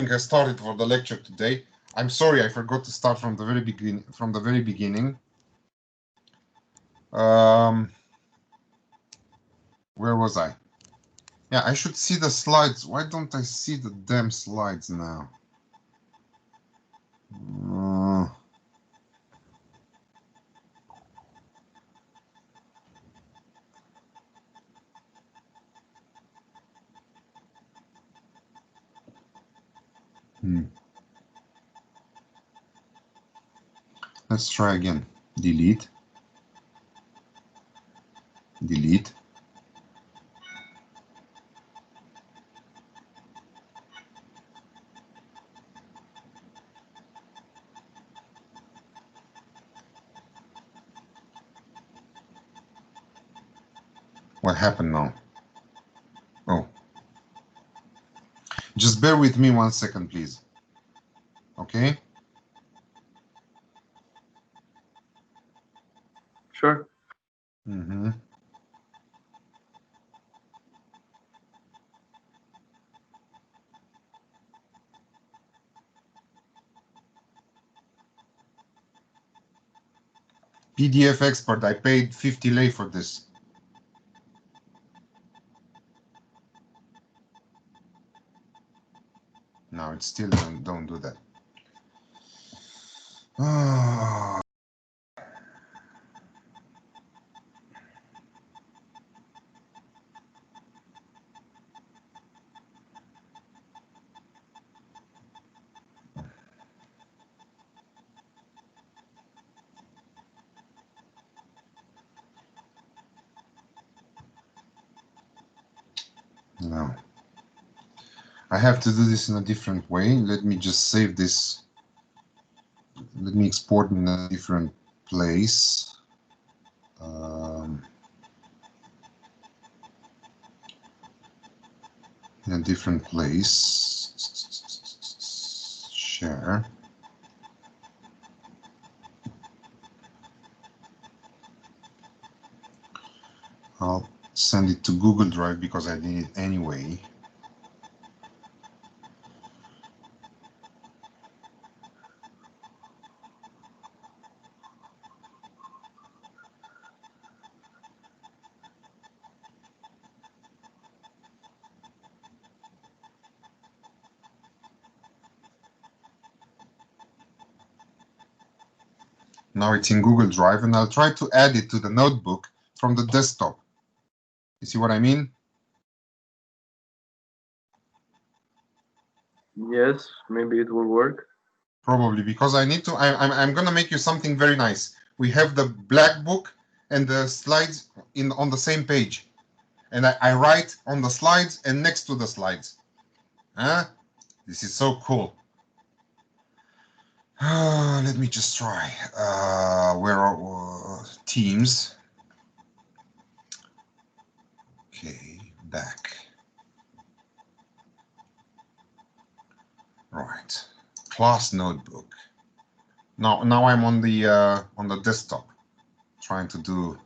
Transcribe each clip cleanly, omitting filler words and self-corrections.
I started for the lecture today. I'm sorry, I forgot to start from the very beginning. Where was I? Yeah, I should see the slides. Why don't I see the damn slides now? Let's try again. Delete. Delete. What happened now? Oh. Just bear with me 1 second, please. Okay? Sure. PDF expert, I paid 50 lei for this. No, it still don't do that. Oh. No. I have to do this in a different way. Let me just save this. Let me export in a different place. In a different place. Share. I'll send it to Google Drive because I need it anyway. Now it's in Google Drive, and I'll try to add it to the notebook from the desktop. You see what I mean? Yes, maybe it will work. Probably, because I need to. I'm gonna make you something very nice. We have the black book and the slides on the same page, and I write on the slides and next to the slides. Huh? This is so cool. Let me just try. Where are Teams? Okay, back. Right. Class notebook. Now I'm on the desktop, trying to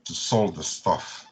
solve the stuff.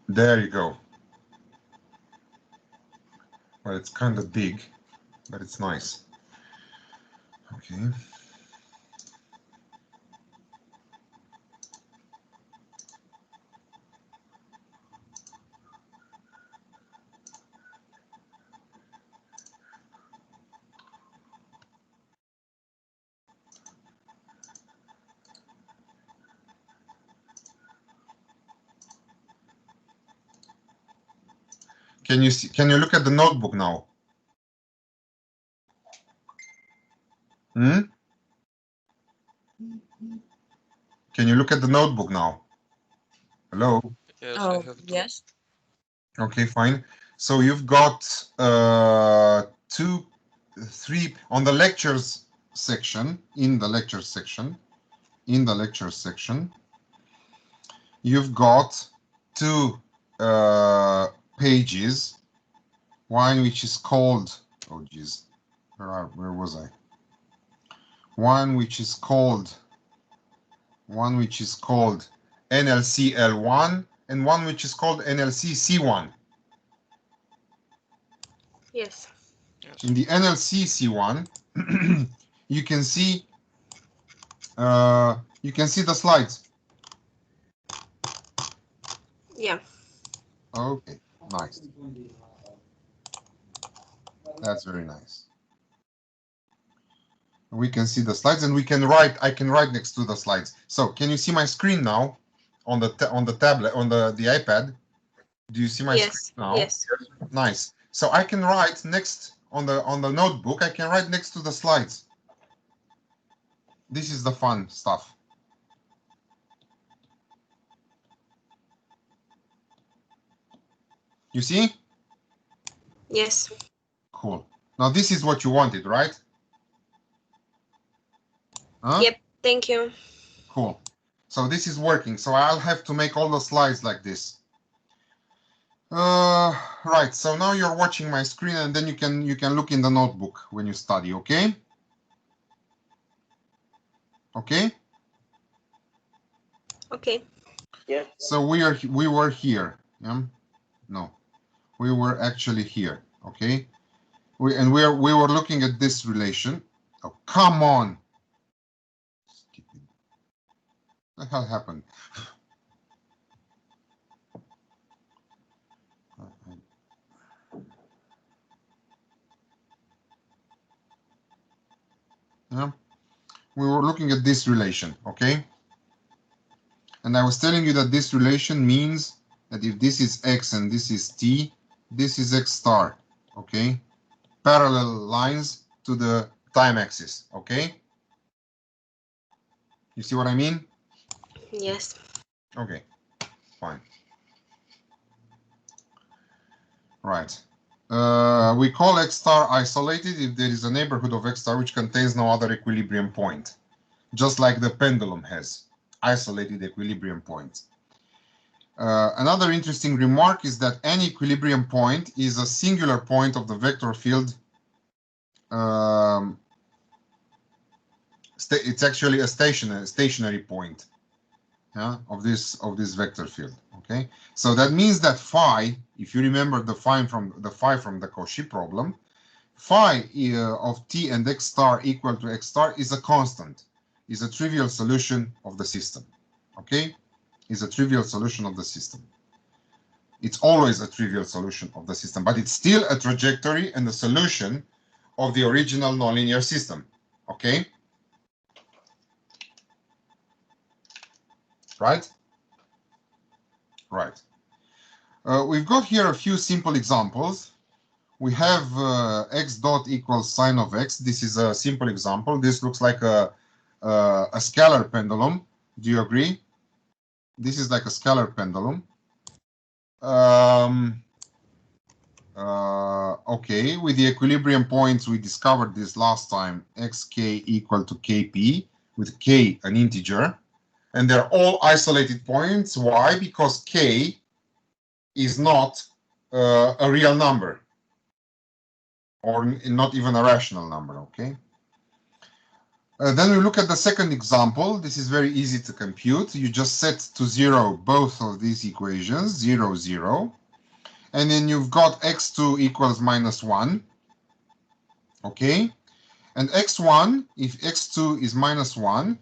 There you go. Well, it's kind of big, but it's nice. Okay. Can you see? Can you look at the notebook now? Hmm? Can you look at the notebook now? Hello? Yes, Oh, I have to. yes. Okay, fine. So you've got 2, 3 on the lectures section, in the lectures section, you've got 2 pages, one which is called, oh geez, where was I? One which is called NLC L1 and one which is called NLC C1. Yes. Yes. In the NLC C1, you can see the slides. Yeah. Okay, nice. That's very nice. We can see the slides, and we can write. I can write next to the slides. So, can you see my screen now on the tablet, on the iPad? Do you see my screen now? Yes. Nice. So I can write next on the notebook. I can write next to the slides. This is the fun stuff. You see? Yes. Cool. Now this is what you wanted, right? Huh? Yep. Thank you. Cool. So this is working. So I'll have to make all the slides like this. Right. So now you're watching my screen, and then you can look in the notebook when you study. Okay. Okay. Okay. Yes. So we were here. Yeah. No, we were actually here. Okay. We were looking at this relation. Oh, come on. Stupid. What the hell happened? Yeah. We were looking at this relation, okay? And I was telling you that this relation means that if this is x and this is t, this is x star, okay? Parallel lines to the time axis, okay? You see what I mean? Yes. Okay, fine. Right. We call x star isolated if there is a neighborhood of x star which contains no other equilibrium point, just like the pendulum has isolated equilibrium points. Another interesting remark is that any equilibrium point is a singular point of the vector field. It's actually a stationary point, yeah, of this vector field. Okay, so that means that phi, if you remember the phi from the Cauchy problem, phi of t and x star equal to x star is a constant, is a trivial solution of the system. Okay, is a trivial solution of the system. It's always a trivial solution of the system, but it's still a trajectory and a solution of the original nonlinear system. Okay? Right? Right. We've got here a few simple examples. We have x dot equals sine of x. This is a simple example. This looks like a scalar pendulum. Do you agree? This is like a scalar pendulum. Okay, with the equilibrium points, we discovered this last time, xk equal to kp, with k an integer, and they're all isolated points. Why? Because k is not a real number, or not even a rational number, okay? Then we look at the second example. This is very easy to compute. You just set to 0 both of these equations, 0, 0. And then you've got x2 equals -1. Okay? And x1, if x2 is -1,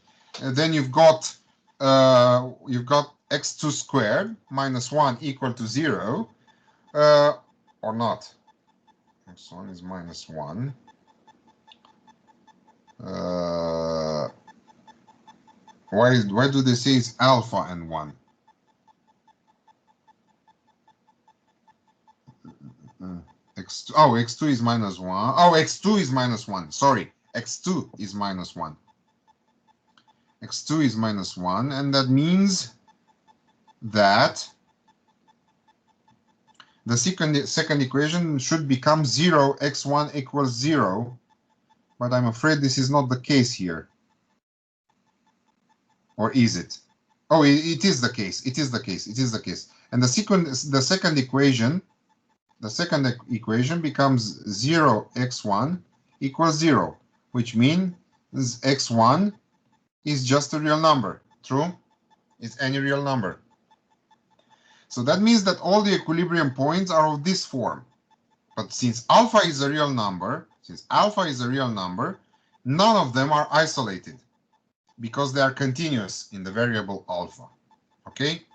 then you've got x2 squared -1 equal to 0, or not. X1 is -1. Why do they say it's alpha and 1? X2 is -1. Oh, x2 is -1. Sorry, x2 is -1. x2 is -1, and that means that the second equation should become 0, x1 equals 0, but I'm afraid this is not the case here. Or is it? Oh, it is the case. It is the case. It is the case. And the second equation becomes 0, x1 equals 0, which means x1 is just a real number. True? It's any real number. So that means that all the equilibrium points are of this form. But since alpha is a real number, none of them are isolated because they are continuous in the variable alpha. Okay?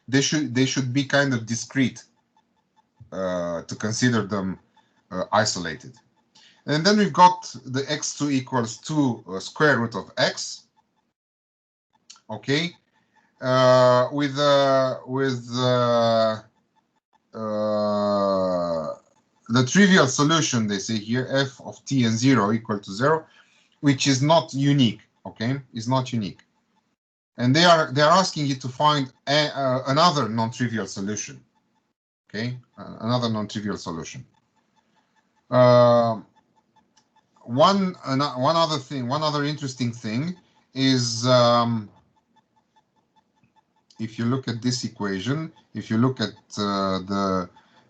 They should be kind of discrete to consider them isolated. And then we've got the x2 equals 2 square root of x. Okay? With the trivial solution, they say here, f of t and 0 equal to 0, which is not unique. Okay, is not unique, and they are asking you to find another non-trivial solution. Okay, another non-trivial solution. One other interesting thing is if you look at this equation, if you look at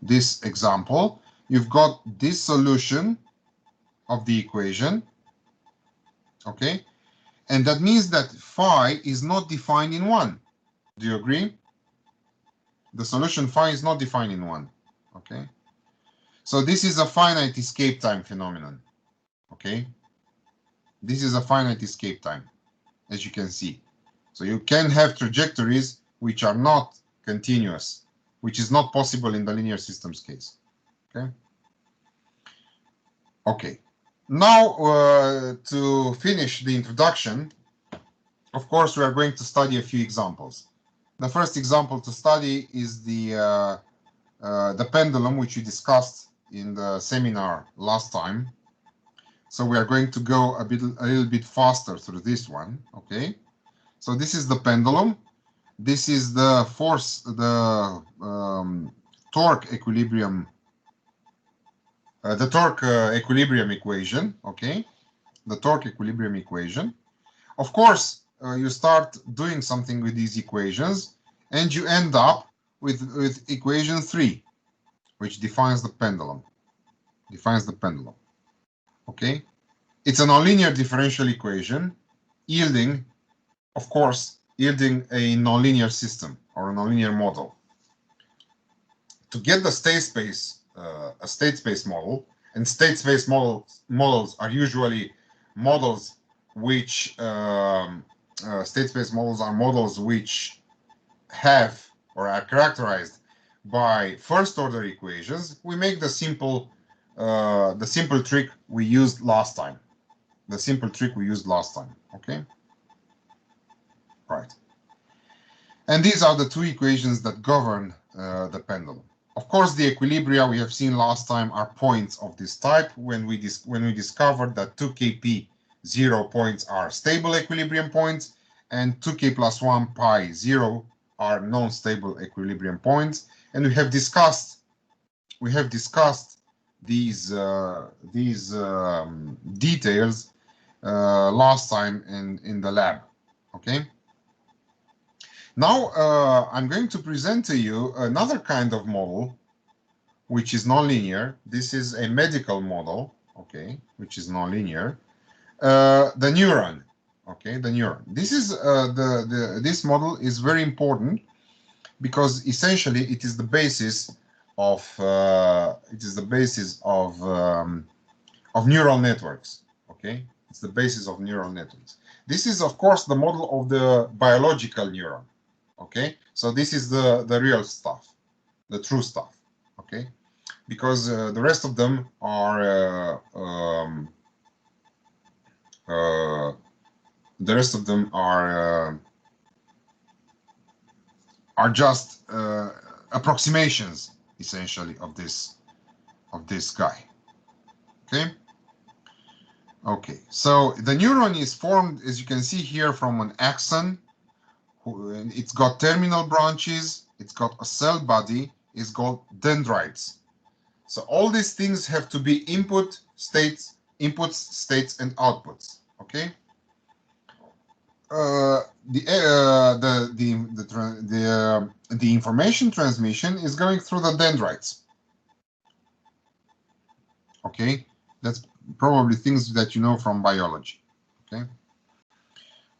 this example, you've got this solution of the equation. Okay. And that means that phi is not defined in 1. Do you agree? The solution phi is not defined in 1. Okay. So this is a finite escape time phenomenon. Okay. This is a finite escape time, as you can see. So you can have trajectories which are not continuous, which is not possible in the linear systems case. Okay. Okay. Now, to finish the introduction, of course, we are going to study a few examples. The first example to study is the pendulum, which we discussed in the seminar last time. So we are going to go a little bit faster through this one. Okay. So this is the pendulum. This is the force, the torque equilibrium. The torque equilibrium equation, okay? The torque equilibrium equation. Of course, you start doing something with these equations, and you end up with equation 3, which defines the pendulum. Okay? It's a nonlinear differential equation, yielding a nonlinear system or a nonlinear model. To get the state space, a state space model, and state space models are usually models which state space models are models which have or are characterized by first order equations. We make the simple trick we used last time. Okay, right. And these are the two equations that govern the pendulum. Of course, the equilibria we have seen last time are points of this type when we discovered that 2kp 0 points are stable equilibrium points and 2k plus 1 pi 0 are non-stable equilibrium points. And we have discussed these details last time in the lab. Okay. Now, I'm going to present to you another kind of model, which is nonlinear. This is a medical model, okay, which is nonlinear. the neuron. Okay, the neuron. This is this model is very important because essentially it is the basis of neural networks. Okay, it's the basis of neural networks. This is of course the model of the biological neuron. Okay, so this is the real stuff, the true stuff. Okay, because the rest of them are just approximations essentially of this guy. Okay. Okay, so the neuron is formed, as you can see here, from an axon. It's got terminal branches, it's got a cell body, it's got dendrites. So all these things have to be inputs, states, and outputs. Okay. The information transmission is going through the dendrites. Okay, that's probably things that you know from biology. Okay.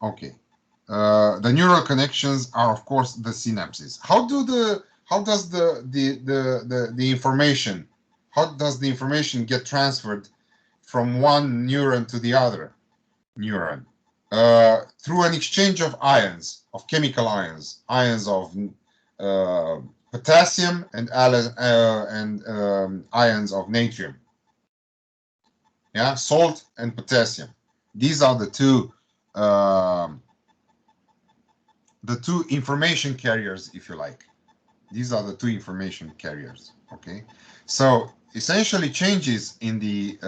Okay. The neural connections are, of course, the synapses. How does the information get transferred from one neuron to the other neuron? Through an exchange of ions, of chemical ions of potassium and ions of natrium. Yeah, salt and potassium. These are the two information carriers, if you like. These are the two information carriers. Okay, so essentially changes in the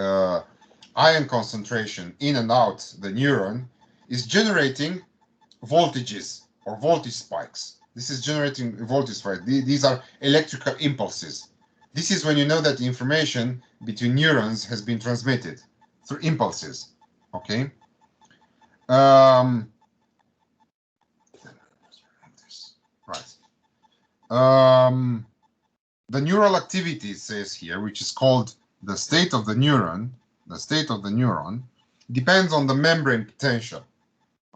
ion concentration in and out the neuron is generating voltages or voltage spikes. This is generating voltage spikes. These are electrical impulses. This is when you know that the information between neurons has been transmitted through impulses. Okay. Right. The neural activity, it says here, which is called the state of the neuron, depends on the membrane potential.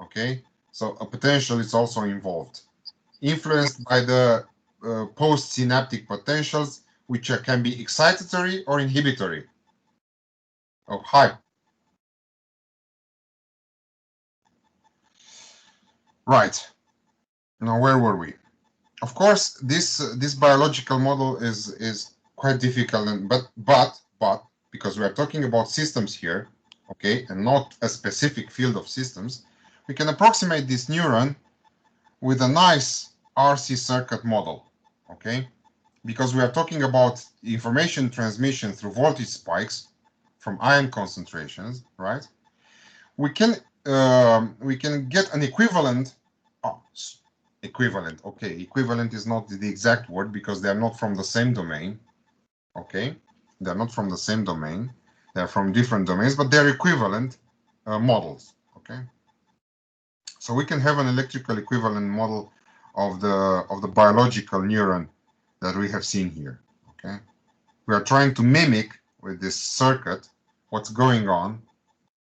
Okay, so a potential is also involved, influenced by the postsynaptic potentials, which can be excitatory or inhibitory. Oh, hi. Right. Now, where were we? Of course, this biological model is quite difficult, but because we are talking about systems here, okay, and not a specific field of systems, we can approximate this neuron with a nice RC circuit model, okay, because we are talking about information transmission through voltage spikes from ion concentrations, right? We can get an equivalent. Equivalent. Okay, equivalent is not the exact word because they are not from the same domain. Okay, they're not from the same domain. They're from different domains, but they're equivalent models. Okay, so we can have an electrical equivalent model of the biological neuron that we have seen here. Okay, we are trying to mimic with this circuit what's going on,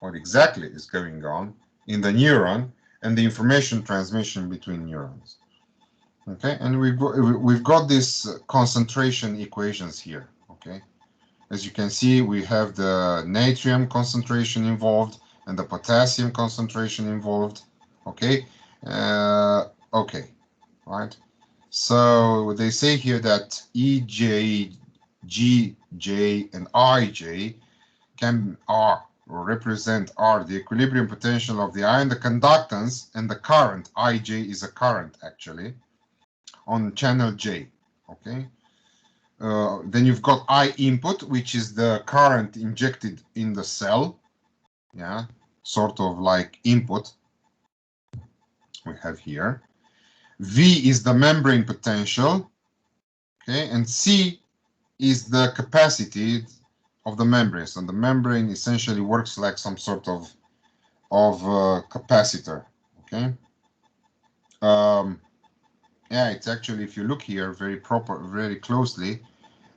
what exactly is going on in the neuron and the information transmission between neurons. Okay, and we've got these concentration equations here. Okay, as you can see, we have the natrium concentration involved and the potassium concentration involved. Okay, okay, right. So they say here that EJ, GJ, and IJ represent the equilibrium potential of the ion, the conductance, and the current. IJ is a current actually on channel J. Okay. Then you've got I input, which is the current injected in the cell. Yeah, sort of like input we have here. V is the membrane potential. Okay, and C is the capacity of the membrane. So the membrane essentially works like some sort of capacitor. Okay. Yeah, it's actually, if you look here very closely,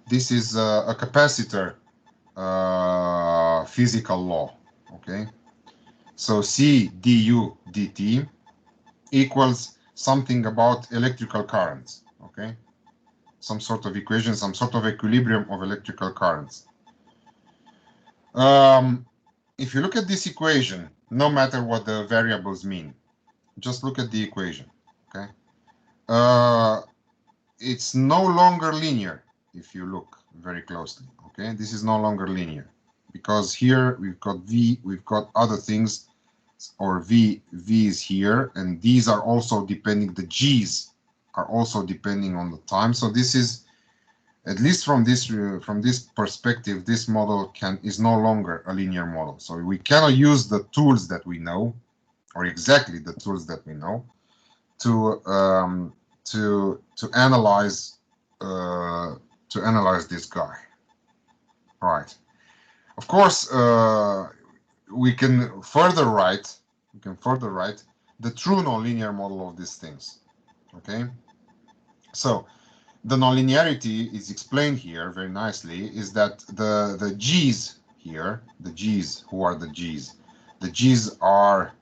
this is a capacitor physical law. Okay. So C du dt equals something about electrical currents, okay? Some sort of equation, some sort of equilibrium of electrical currents. If you look at this equation, no matter what the variables mean, just look at the equation, okay? It's no longer linear if you look very closely, okay? This is no longer linear because here we've got V, we've got other things, or V is here, and these are also depending, the G's are also depending on the time. So this is, at least from this perspective, this model is no longer a linear model. So we cannot use the tools that we know, or exactly the tools that we know, to analyze this guy. Right. Of course, we can further write the true nonlinear model of these things. Okay. So the nonlinearity is explained here very nicely, is that the G's here, the G's, who are the G's? The G's are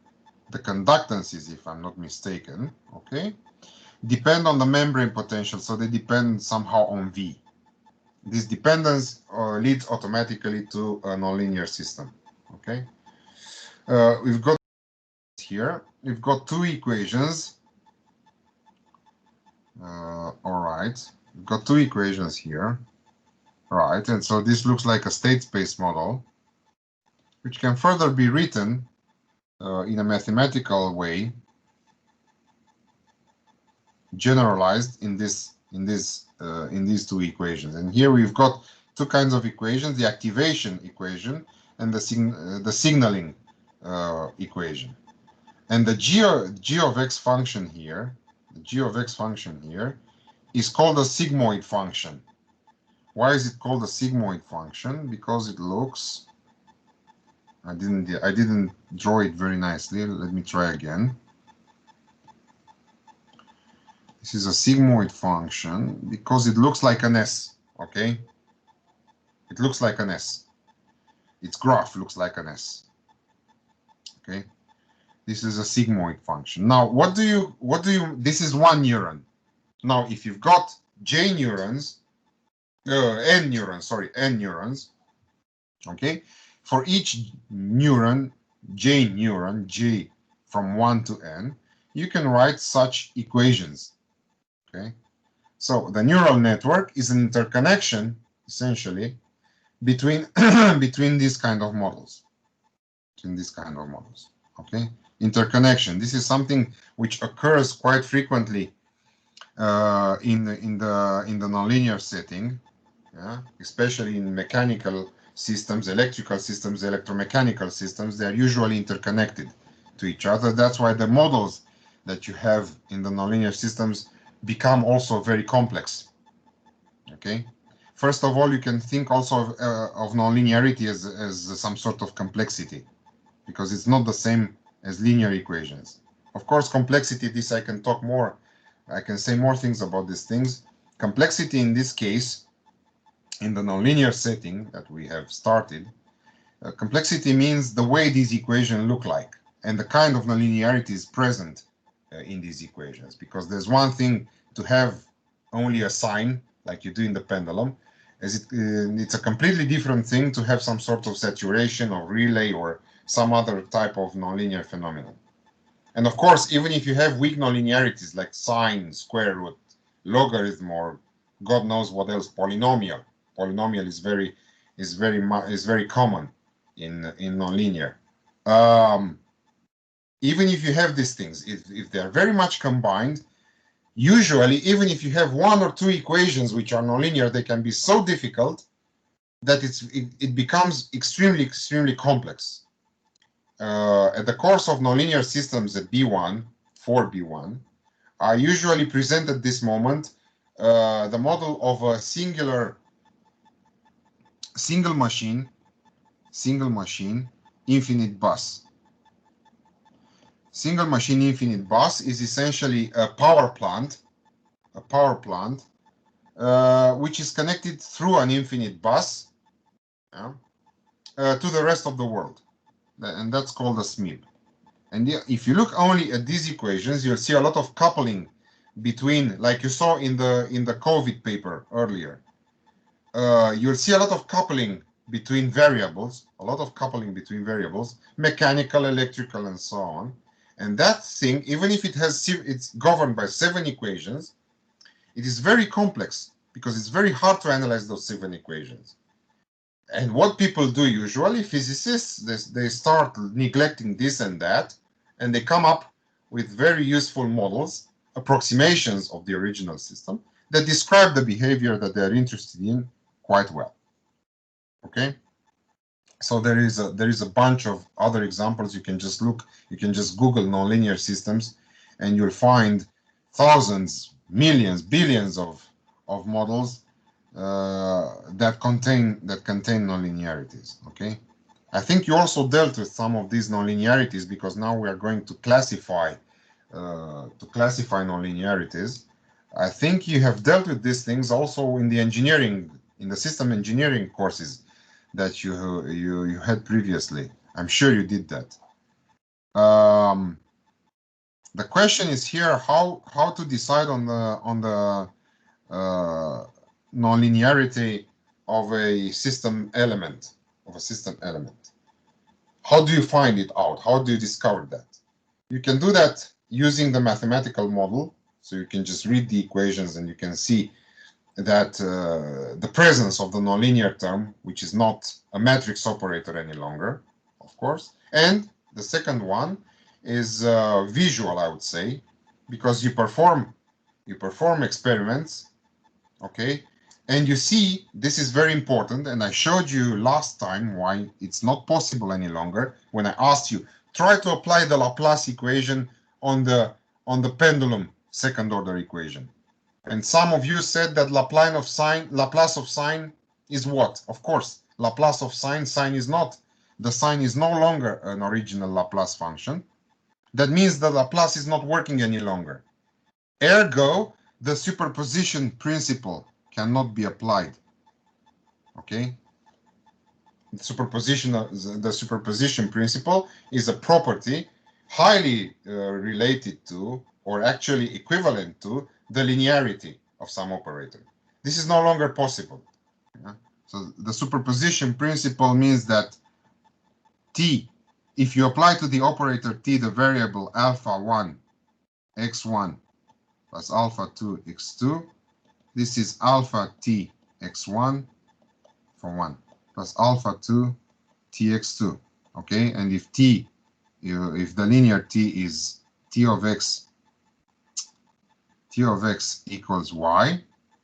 the conductances, if I'm not mistaken, okay, depend on the membrane potential, so they depend somehow on V. This dependence leads automatically to a nonlinear system, okay? We've got here, we've got two equations. All right, we've got two equations here, right? And so this looks like a state space model, which can further be written in a mathematical way, generalized in these two equations. And here we've got two kinds of equations: the activation equation and the signaling equation. And the g of x function here, is called a sigmoid function. Why is it called a sigmoid function? Because it looks, I didn't draw it very nicely. Let me try again. This is a sigmoid function because it looks like an S, okay? It looks like an S. Its graph looks like an S, okay? This is a sigmoid function. Now, this is one neuron. Now, if you've got n neurons, okay? For each neuron, J from 1 to n, you can write such equations, okay? So the neural network is an interconnection, essentially, between these kind of models, okay? Interconnection. This is something which occurs quite frequently in the nonlinear setting, yeah? Especially in mechanical systems, electrical systems, electromechanical systems. They are usually interconnected to each other. That's why the models that you have in the nonlinear systems become also very complex. Okay. First of all, you can think also of nonlinearity as some sort of complexity, because it's not the same as linear equations. Of course, complexity, this I can talk more. I can say more things about these things. Complexity in this case, in the nonlinear setting that we have started, complexity means the way these equations look like and the kind of nonlinearity is present in these equations. Because there's one thing to have only a sign, like you do in the pendulum, as it's a completely different thing to have some sort of saturation or relay or some other type of nonlinear phenomenon. And of course, even if you have weak nonlinearities like sine, square root, logarithm, or God knows what else, polynomial is very common in nonlinear. Even if you have these things, if they are very much combined, usually, even if you have one or two equations which are nonlinear, they can be so difficult that it becomes extremely complex. At the course of nonlinear systems at B1, for B1, I usually present at this moment the model of a single machine, infinite bus. Single machine infinite bus is essentially a power plant, which is connected through an infinite bus to the rest of the world, and that's called a SMIB. And if you look only at these equations, you'll see a lot of coupling between, like you saw in the COVID paper earlier. You'll see a lot of coupling between variables, mechanical, electrical, and so on. And that thing, even if it's governed by 7 equations, it is very complex because it's very hard to analyze those 7 equations. And what people do usually, physicists, they start neglecting this and that, and they come up with very useful models, approximations of the original system, that describe the behavior that they're interested in quite well. Okay? So there is a bunch of other examples. You can just Google nonlinear systems, and you'll find thousands, millions, billions of models that contain nonlinearities. Okay, I think you also dealt with some of these nonlinearities, because now we are going to classify nonlinearities. I think you have dealt with these things also in the system engineering courses that you had previously. I'm sure you did that. The question is here how to decide on the nonlinearity of a system element. How do you find it out? How do you discover that? You can do that using the mathematical model. So you can just read the equations and you can see that the presence of the nonlinear term, which is not a matrix operator any longer, of course. And the second one is visual, I would say, because you perform experiments, okay, and you see, this is very important, and I showed you last time why it's not possible any longer when I asked you, try to apply the Laplace equation on the pendulum second order equation. And some of you said that Laplace of sine is what? Of course, Laplace of sine is not, the sine is no longer an original Laplace function. That means the Laplace is not working any longer. Ergo, the superposition principle cannot be applied. Okay? The superposition principle is a property highly related to, or actually equivalent to, the linearity of some operator. This is no longer possible. Yeah? So the superposition principle means that t, if you apply to the operator t the variable alpha 1 x1 plus alpha 2 x2, this is alpha t x1 for 1 plus alpha 2 tx2. Okay, and if if the linear t is t of x equals y,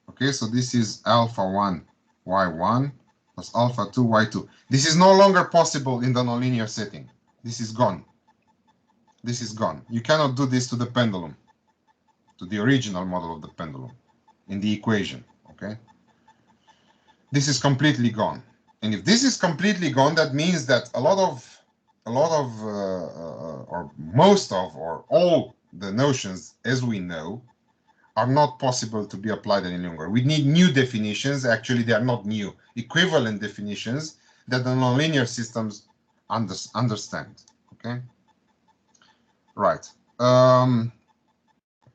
okay, so this is alpha 1 y1 plus alpha 2 y2. This is no longer possible in the nonlinear setting. This is gone. This is gone. You cannot do this to the pendulum, to the original model of the pendulum in the equation. Okay, this is completely gone. And if this is completely gone, that means that a lot of or most of, or all the notions as we know are not possible to be applied any longer. We need new definitions. Actually, they are not new, equivalent definitions that the nonlinear systems understand. Okay, right.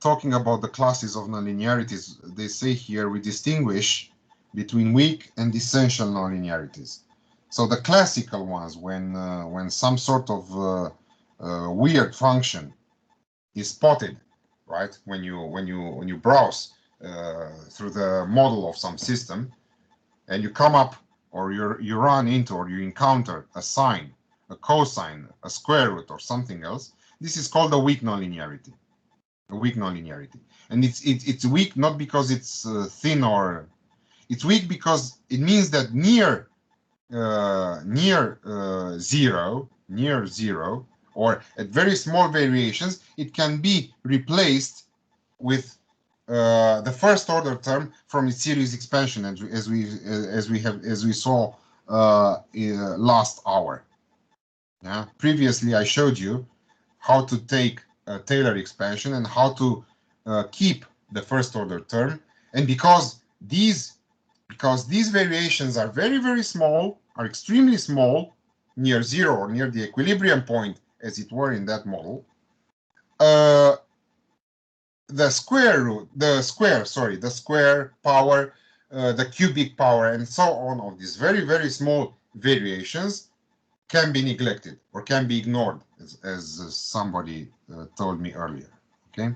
Talking about the classes of nonlinearities, they say here we distinguish between weak and essential nonlinearities. So the classical ones, when some sort of weird function is spotted, right? When you browse through the model of some system, and you come up, or you run into, or you encounter a sine, a cosine, a square root, or something else, this is called a weak nonlinearity. A weak nonlinearity, and it's weak not because it's thin, or it's weak because it means that near zero, or at very small variations, it can be replaced with the first order term from its series expansion, as we saw last hour. Yeah, previously I showed you how to take a Taylor expansion and how to keep the first order term, and because these variations are very, very small, are extremely small, near zero or near the equilibrium point as it were in that model, the square power, the cubic power, and so on of these very, very small variations can be neglected or can be ignored, as somebody told me earlier. Okay.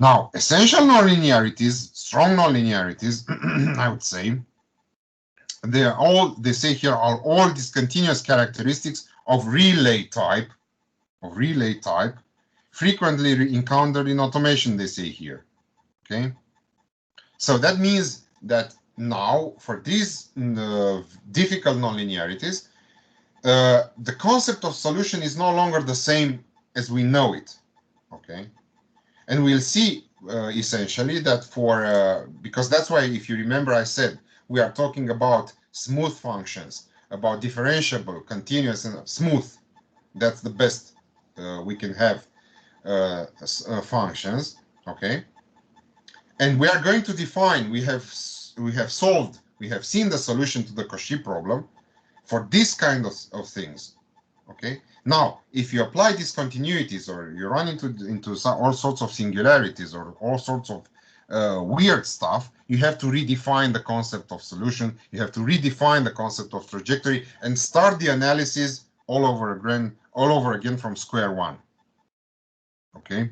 Now, essential nonlinearities, strong nonlinearities, I would say, they say here, are all discontinuous characteristics of relay type, frequently encountered in automation, they say here. Okay. So that means that now for these difficult nonlinearities, the concept of solution is no longer the same as we know it. Okay. And we'll see essentially that because that's why, if you remember, I said we are talking about smooth functions, about differentiable, continuous, and smooth. That's the best we can have functions. Okay. And we are going to define, we have seen the solution to the Cauchy problem for this kind of things. Okay. Now, if you apply discontinuities, or you run into all sorts of singularities, or all sorts of weird stuff, you have to redefine the concept of solution. You have to redefine the concept of trajectory and start the analysis all over again from square one. Okay.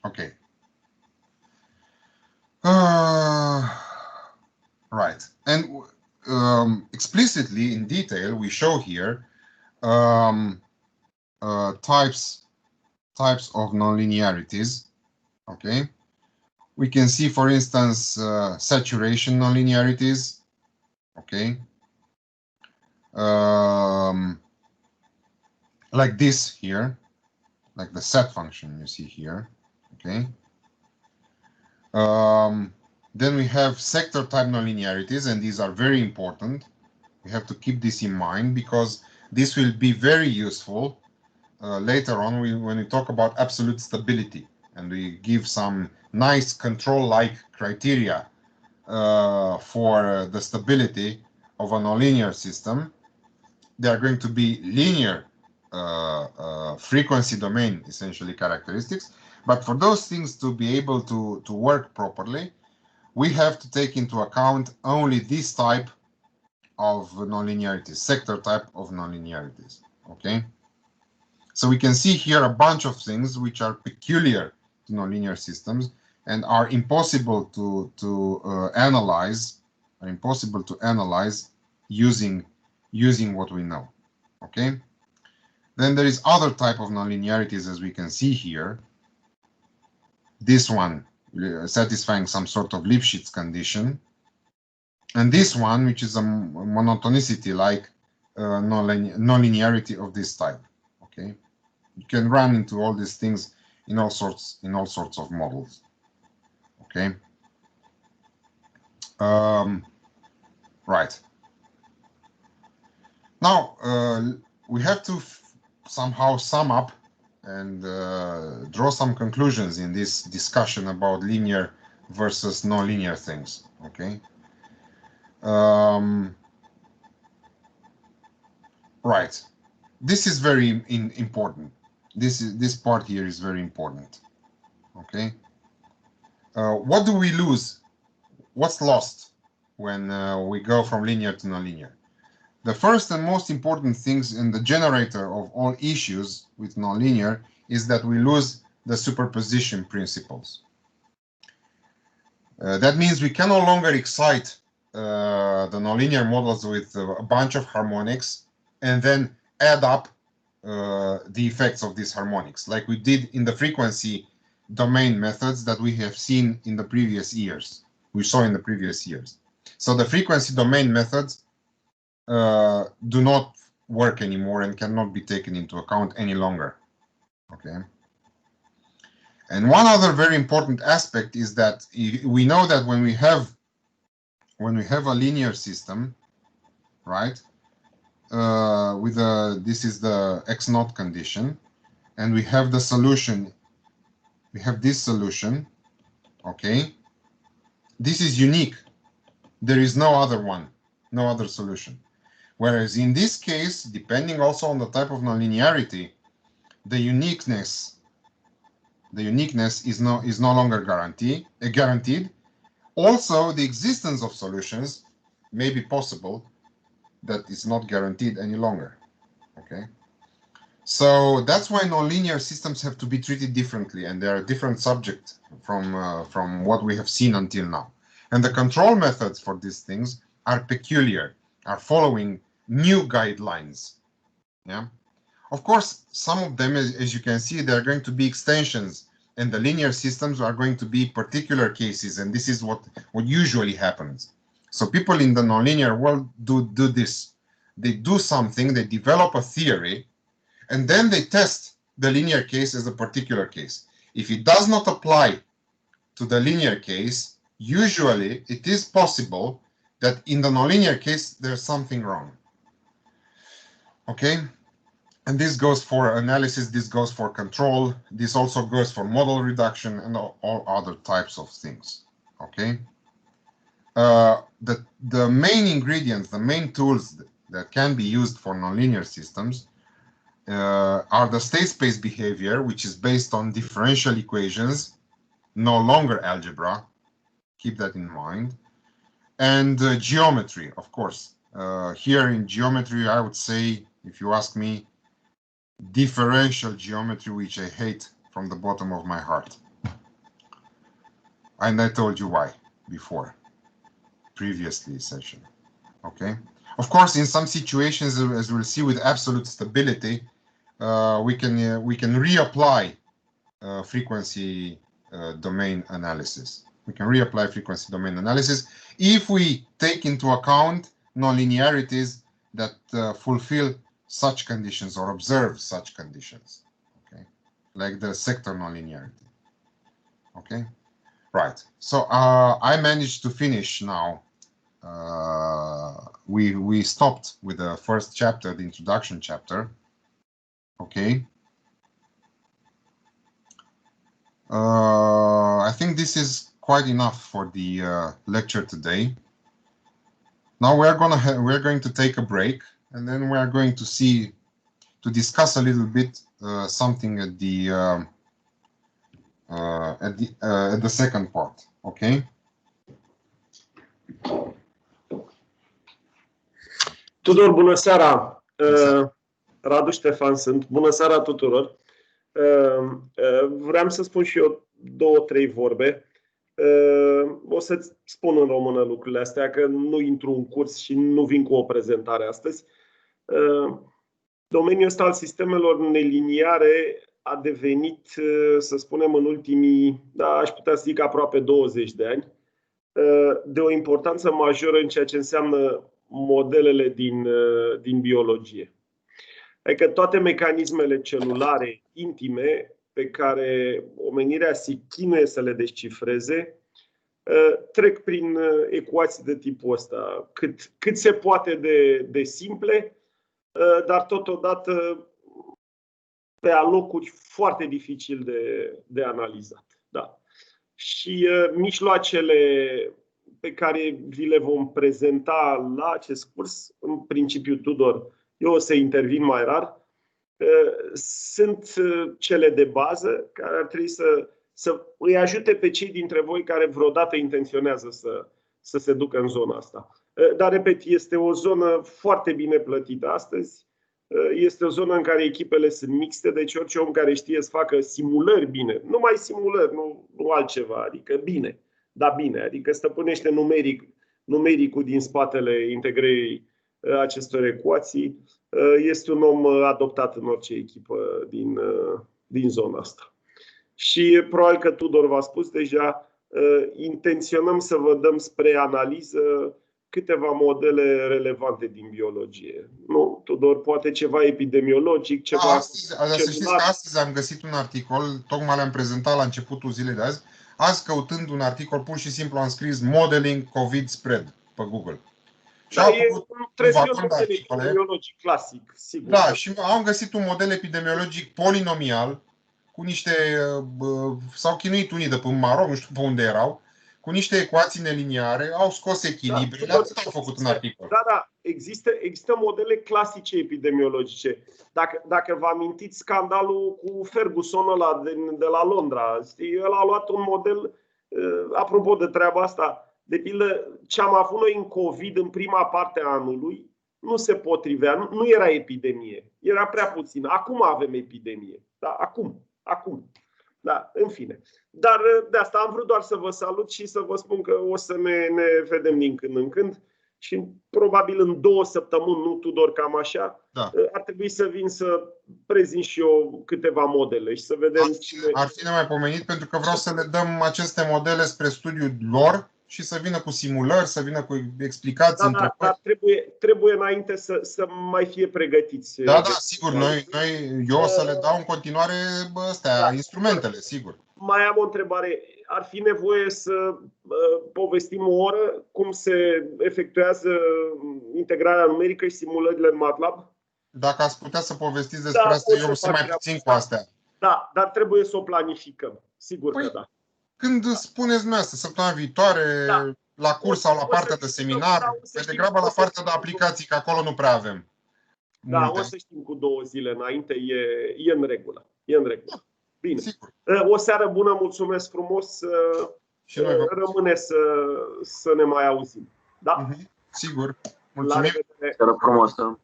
Okay. Right. And explicitly in detail, we show here types of nonlinearities. Okay. We can see, for instance, saturation nonlinearities. Okay. Like this here, like the set function you see here. Okay. Then we have sector type nonlinearities, and these are very important. We have to keep this in mind because this will be very useful later on when we talk about absolute stability, and we give some nice control-like criteria for the stability of a nonlinear system. They are going to be linear frequency domain, essentially, characteristics. But for those things to be able to work properly, we have to take into account only this type of nonlinearities, sector type of nonlinearities. Okay. So we can see here a bunch of things which are peculiar to nonlinear systems and are impossible to analyze, using what we know. Okay. Then there is other type of nonlinearities, as we can see here. This one satisfying some sort of Lipschitz condition, and this one, which is a monotonicity like nonlinearity of this type. Okay, you can run into all these things in all sorts of models. Okay. Right. Now we have to somehow sum up and draw some conclusions in this discussion about linear versus nonlinear things. Okay. Right. This is very important. This part here is very important. Okay. What do we lose? What's lost when we go from linear to nonlinear? The first and most important things in the generator of all issues with nonlinear is that we lose the superposition principles. That means we can no longer excite the nonlinear models with a bunch of harmonics and then add up the effects of these harmonics, like we did in the frequency domain methods that we have seen in the previous years. So the frequency domain methods do not work anymore and cannot be taken into account any longer. Okay. And one other very important aspect is that we know that when we have a linear system, right, this is the X0 condition, and we have the solution. We have this solution. Okay. This is unique. There is no other one, no other solution. Whereas in this case, depending also on the type of nonlinearity, the uniqueness is no longer guaranteed. Also, the existence of solutions may be possible that is not guaranteed any longer. Okay, so that's why nonlinear systems have to be treated differently, and they are a different subject from what we have seen until now. And the control methods for these things are peculiar, are following new guidelines. Yeah, of course, some of them, as you can see, they're going to be extensions, and the linear systems are going to be particular cases, and this is what usually happens. So people in the nonlinear world do this. They do something, they develop a theory, and then they test the linear case as a particular case. If it does not apply to the linear case, usually it is possible that in the nonlinear case there's something wrong. Okay? And this goes for analysis, this goes for control, this also goes for model reduction and all other types of things. Okay? The main ingredients, the main tools that can be used for nonlinear systems are the state space behavior, which is based on differential equations, no longer algebra. Keep that in mind. And geometry, of course. Here in geometry, I would say, if you ask me, differential geometry, which I hate from the bottom of my heart. And I told you why before, previously session. Okay. Of course, in some situations, as we'll see, with absolute stability, we can reapply frequency domain analysis. We can reapply frequency domain analysis if we take into account nonlinearities that fulfill such conditions or observe such conditions. Okay, like the sector nonlinearity. Okay, right. So I managed to finish now. We stopped with the first chapter, the introduction chapter. Okay. I think this is quite enough for the lecture today. Now we're going to take a break, and then we are going to discuss a little bit something at the second part. Okay. Tudor, bună seara! Radu Ștefan sunt. Bună seara tuturor! Vreau să spun și eu 2-3 vorbe. O să-ți spun în română lucrurile astea, că nu intru în curs și nu vin cu o prezentare astăzi. Domeniul ăsta al sistemelor neliniare a devenit, să spunem, în ultimii, aș putea să zic aproape 20 de ani, de o importanță majoră în ceea ce înseamnă modelele din biologie. Adică toate mecanismele celulare intime pe care omenirea se chinuie să le descifreze trec prin ecuații de tipul ăsta, cât se poate de simple, dar totodată pe alocuri foarte dificil de analizat. Da. Și mijloacele pe care vi le vom prezenta la acest curs, în principiu, Tudor, eu o să intervin mai rar, sunt cele de bază care ar trebui să îi ajute pe cei dintre voi care vreodată intenționează să se ducă în zona asta. Dar, repet, este o zonă foarte bine plătită astăzi. Este o zonă în care echipele sunt mixte, deci orice om care știe să facă simulări bine, numai simulări, nu altceva, adică bine, da bine, adică stăpânește numericul din spatele integrării acestor ecuații, este un om adoptat în orice echipă din zona asta. Și probabil că Tudor v-a spus deja, intenționăm să vă dăm spre analiză câteva modele relevante din biologie. Nu, Tudor, poate ceva epidemiologic, ceva... Să știți că astăzi am găsit un articol, tocmai l-am prezentat la începutul zilei de azi. Azi, căutând un articol, pur și simplu am scris Modeling COVID Spread pe Google. Și trebuie să fie un model epidemiologic clasic, sigur. Da, și am găsit un model epidemiologic polinomial cu niște... s-au chinuit unii de pe Maroc, nu știu pe unde erau, cu niște ecuații neliniare, au scos echilibrele, atât au făcut în articol. Da, există modele clasice epidemiologice. Dacă vă amintiți scandalul cu Ferguson ăla de la Londra, el a luat un model, apropo de treaba asta, de pildă, ce am avut noi în COVID în prima parte a anului, nu se potrivea, nu era epidemie, era prea puțin. Acum avem epidemie. Da, acum. Da, în fine. Dar de asta am vrut doar să vă salut și să vă spun că o să ne vedem din când în când și probabil în 2 săptămâni, nu Tudor, cam așa, da, ar trebui să vin să prezint și eu câteva modele și să vedem cine... Ar fi nemaipomenit, pentru că vreau să le dăm aceste modele spre studiul lor și să vină cu simulări, să vină cu explicații, întrebări. Dar trebuie înainte să mai fie pregătiți. Da, sigur. Eu o să le dau în continuare instrumentele, sigur. Mai am o întrebare. Ar fi nevoie să povestim o oră cum se efectuează integrarea numerică și simulările în MATLAB? Dacă ați putea să povestiți despre asta, eu sunt mai puțin cu astea. Da, dar trebuie să o planificăm. Sigur că da. Când spuneți dumneavoastră, săptămâna viitoare, la curs sau la partea de seminar, mai degrabă la partea de aplicații, că acolo nu prea avem. Da, o să știm cu 2 zile înainte, e în regulă. Bine. Sigur. O seară bună, mulțumesc frumos. Și noi rămâne să ne mai auzim. Da? Sigur. Mulțumim. Seară frumoasă.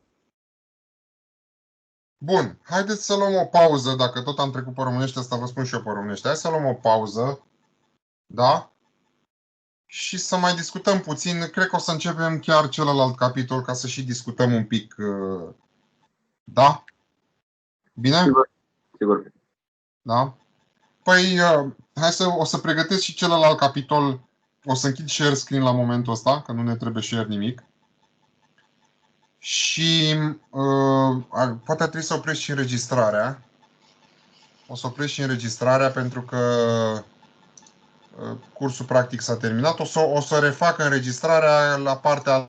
Bun, haideți să luăm o pauză, dacă tot am trecut pe românește, asta vă spun și eu pe românește. Hai să luăm o pauză, da? Și să mai discutăm puțin. Cred că o să începem chiar celălalt capitol ca să și discutăm un pic. Da? Bine? Sigur. Da? Păi, o să pregătesc și celălalt capitol. O să închid share screen la momentul ăsta, că nu ne trebuie share nimic. Și poate ar trebui să opresc și înregistrarea. O să opresc și înregistrarea pentru că cursul practic s-a terminat. O să refac înregistrarea la partea